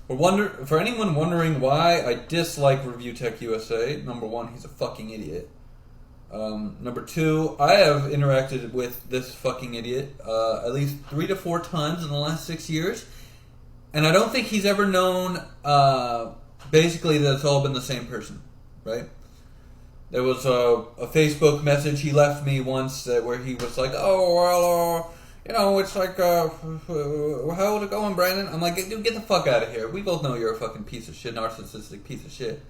For anyone wondering why I dislike ReviewTechUSA, number one, he's a fucking idiot. Number two, I have interacted with this fucking idiot at least 3 to 4 times in the last 6 years, and I don't think he's ever known basically that it's all been the same person, right? There was a Facebook message he left me once where he was like, "Oh well, it's like, how's it going, Brandon?" I'm like, "Dude, get the fuck out of here. We both know you're a fucking piece of shit, narcissistic piece of shit."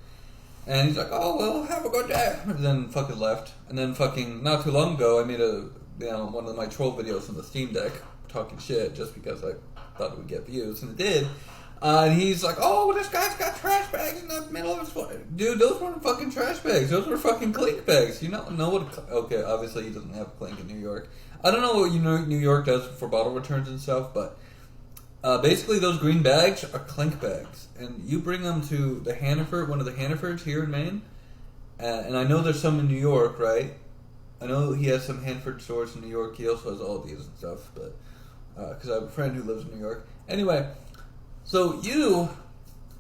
And he's like, "Oh, well, have a good day." And then fucking left. And then fucking not too long ago, I made one of my troll videos on the Steam Deck talking shit just because I thought it would get views, and it did. And he's like, "Oh, this guy's got trash bags in the middle of his foot." Dude, those weren't fucking trash bags. Those were fucking clink bags. You know what? Okay, obviously he doesn't have a clink in New York. I don't know what New York does for bottle returns and stuff, but basically those green bags are clink bags, and you bring them to the Hannaford, one of the Hannafords here in Maine, and I know there's some in New York, right? I know he has some Hannaford stores in New York. He also has Aldi's and stuff, but because I have a friend who lives in New York. Anyway, so you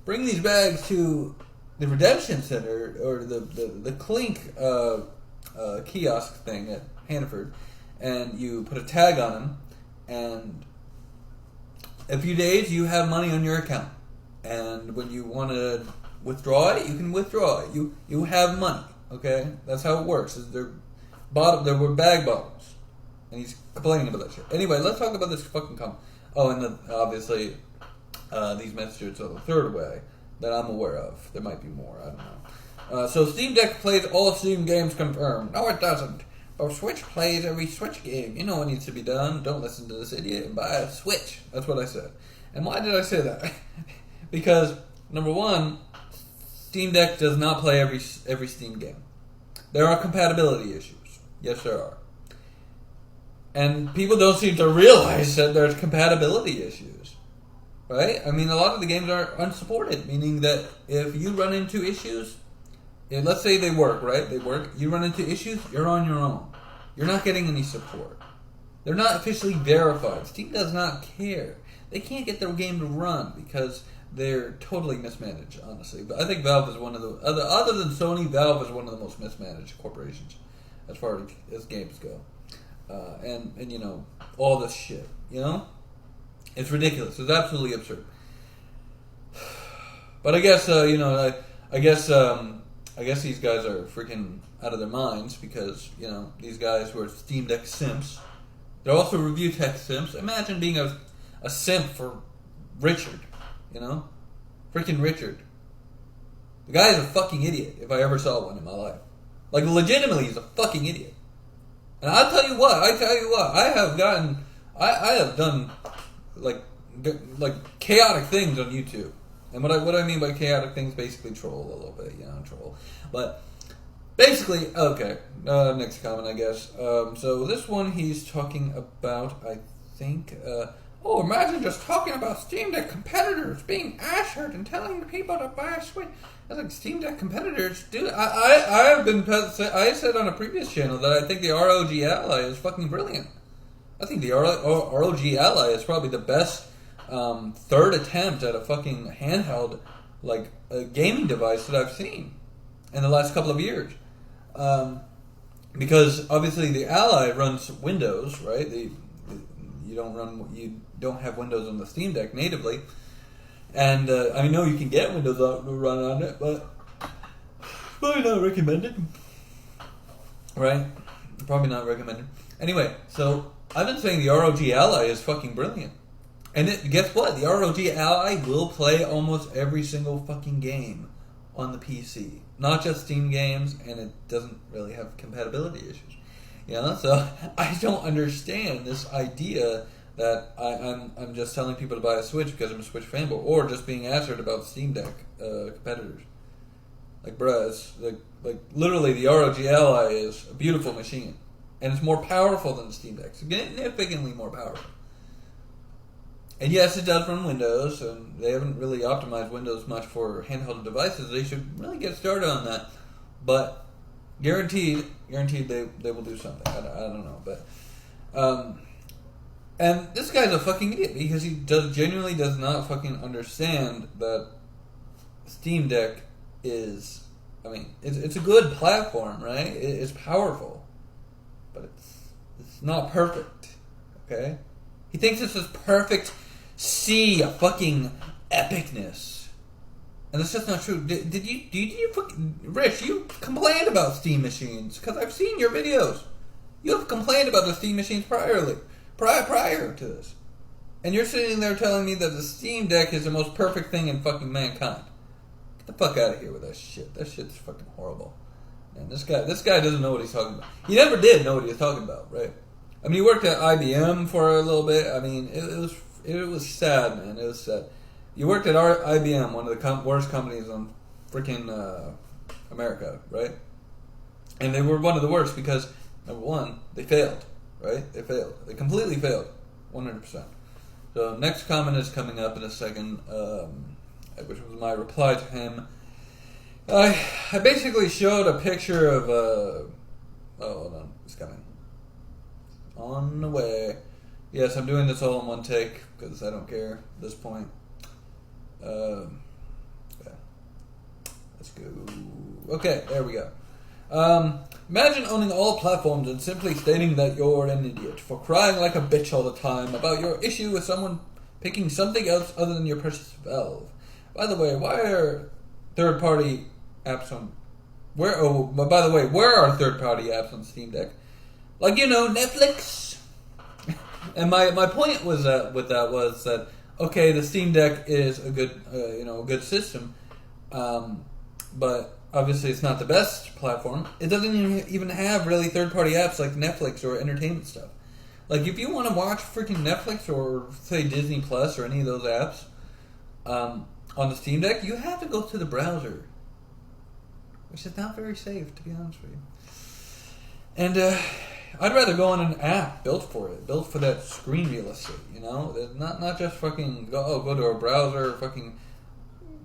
bring these bags to the Redemption Center or the Clink kiosk thing at Hannaford, and you put a tag on them, and a few days you have money on your account, and when you want to withdraw it, you can withdraw it. You have money. Okay, that's how it works. There were bag bottles, and he's complaining about that shit. Anyway, let's talk about this fucking comment. Oh, and then obviously these messages are the third way that I'm aware of. There might be more. I don't know. So Steam Deck plays all Steam games confirmed. No, it doesn't. But Switch plays every Switch game. You know what needs to be done. Don't listen to this idiot and buy a Switch. That's what I said. And why did I say that? Because, number one, Steam Deck does not play every Steam game. There are compatibility issues. Yes, there are. And people don't seem to realize that there's compatibility issues. Right? I mean, a lot of the games are unsupported, meaning that if you run into issues, let's say they work, right? They work. You run into issues, you're on your own. You're not getting any support. They're not officially verified. Steam does not care. They can't get their game to run because they're totally mismanaged, honestly. But I think Valve is one of the other than Sony, Valve is one of the most mismanaged corporations as far as games go. And you know, all this shit, you know? It's ridiculous. It's absolutely absurd. But I guess I guess these guys are freaking out of their minds because, you know, these guys who are Steam Deck simps, they're also review tech simps. Imagine being a simp for Richard, you know? Freaking Richard. The guy is a fucking idiot if I ever saw one in my life. Like, legitimately, he's a fucking idiot. And I tell you what, I have done, like chaotic things on YouTube. And what I mean by chaotic things, basically troll a little bit, troll. But basically, okay, next comment, I guess. So this one he's talking about, I think, imagine just talking about Steam Deck competitors being ashered and telling people to buy a Switch. I was like, Steam Deck competitors? Dude, I said on a previous channel that I think the ROG Ally is fucking brilliant. I think the ROG Ally is probably the best third attempt at a fucking handheld, like, a gaming device that I've seen in the last couple of years. Because obviously the Ally runs Windows, right? You don't have Windows on the Steam Deck natively, and I know you can get Windows to run on it, but probably not recommended, right? Probably not recommended. Anyway, so I've been saying the ROG Ally is fucking brilliant. And guess what? The ROG Ally will play almost every single fucking game on the PC. Not just Steam games, and it doesn't really have compatibility issues. So I don't understand this idea that I'm just telling people to buy a Switch because I'm a Switch fanboy, or just being answered about Steam Deck competitors. Like, bruh, it's like literally the ROG Ally is a beautiful machine. And it's more powerful than the Steam Deck. Significantly more powerful. And yes, it does run Windows, and they haven't really optimized Windows much for handheld devices. They should really get started on that. But guaranteed they will do something. I don't know. But And this guy's a fucking idiot because he genuinely does not fucking understand that Steam Deck is, I mean, it's a good platform, right? It's powerful, but it's not perfect, okay? He thinks it's this perfect sea of fucking epicness. And that's just not true. Did you fucking, Rich, you complained about Steam machines, because I've seen your videos. You have complained about the Steam machines prior to this. And you're sitting there telling me that the Steam Deck is the most perfect thing in fucking mankind. Get the fuck out of here with that shit. That shit's fucking horrible. And this guy doesn't know what he's talking about. He never did know what he was talking about, right? I mean, he worked at IBM for a little bit. I mean, it was sad, man. It was sad. You worked at IBM, one of the worst companies in freaking America, right? And they were one of the worst because, number one, they failed, right? They failed. They completely failed, 100%. So next comment is coming up in a second, which was my reply to him. I basically showed a picture of oh, hold on, it's coming. On the way. Yes, I'm doing this all in one take because I don't care at this point. Yeah. Let's go. Okay, there we go. Imagine owning all platforms and simply stating that you're an idiot for crying like a bitch all the time about your issue with someone picking something else other than your precious Valve. By the way, why are third-party apps on... Where are third-party apps on Steam Deck? Like, Netflix. And my point was that okay, the Steam Deck is a good a good system, but obviously it's not the best platform. It doesn't even have really third-party apps like Netflix or entertainment stuff. Like if you want to watch freaking Netflix or say Disney Plus or any of those apps on the Steam Deck, you have to go to the browser, which is not very safe, to be honest with you. And I'd rather go on an app built for that screen real estate, not just fucking go to a browser, fucking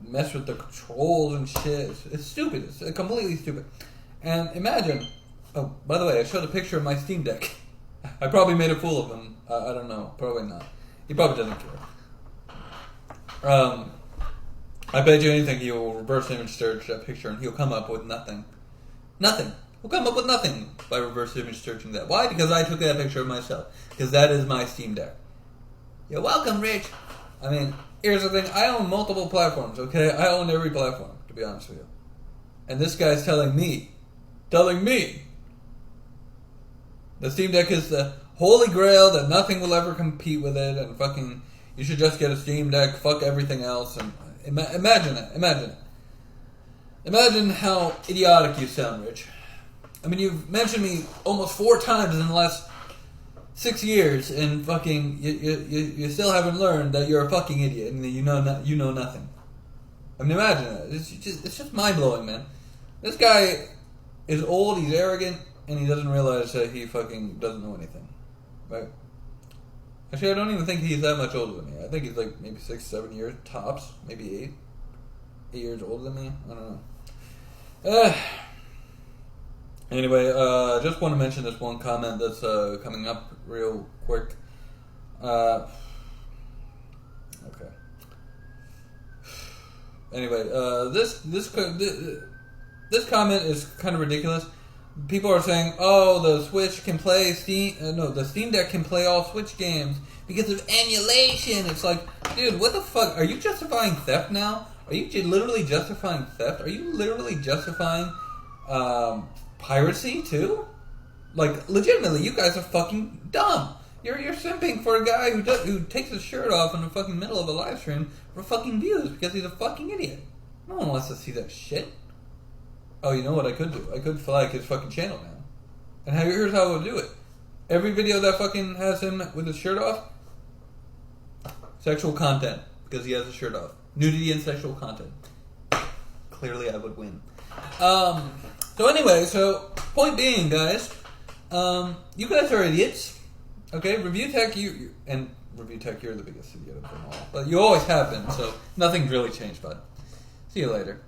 mess with the controls and shit. It's stupid. It's completely stupid. And imagine, oh, by the way, I showed a picture of my Steam Deck. I probably made a fool of him. I don't know. Probably not. He probably doesn't care. I bet you anything he will reverse image search that picture and he'll come up with nothing. Nothing. He'll come up with nothing by reverse image searching that. Why? Because I took that picture of myself. Because that is my Steam Deck. You're welcome, Rich. I mean, here's the thing. I own multiple platforms, okay? I own every platform, to be honest with you. And this guy's telling me, the Steam Deck is the holy grail, that nothing will ever compete with it, and fucking, you should just get a Steam Deck, fuck everything else, and imagine it. Imagine how idiotic you sound, Rich. I mean, you've mentioned me almost 4 times in the last 6 years, and fucking, you still haven't learned that you're a fucking idiot, and that you know nothing. I mean, imagine that. It's just mind-blowing, man. This guy is old, he's arrogant, and he doesn't realize that he fucking doesn't know anything. Right? Actually, I don't even think he's that much older than me. I think he's like maybe 6, 7 years, tops. Maybe 8. 8 years older than me? I don't know. Anyway, just want to mention this one comment that's coming up real quick. Okay. Anyway, this comment is kind of ridiculous. People are saying, "Oh, the Switch can play the Steam Deck can play all Switch games because of emulation." It's like, dude, what the fuck? Are you justifying theft now? Are you literally justifying theft? Are you literally justifying piracy too? Like, legitimately, you guys are fucking dumb. You're simping for a guy who takes his shirt off in the fucking middle of a live stream for fucking views because he's a fucking idiot. No one wants to see that shit. Oh, you know what I could do? I could flag his fucking channel now. And here's how I would do it. Every video that fucking has him with his shirt off, sexual content, because he has his shirt off. Nudity and sexual content. Clearly I would win. So anyway, point being, guys, you guys are idiots. Okay, ReviewTech, ReviewTech, you're the biggest idiot of them all. But you always have been, so nothing's really changed, bud. See you later.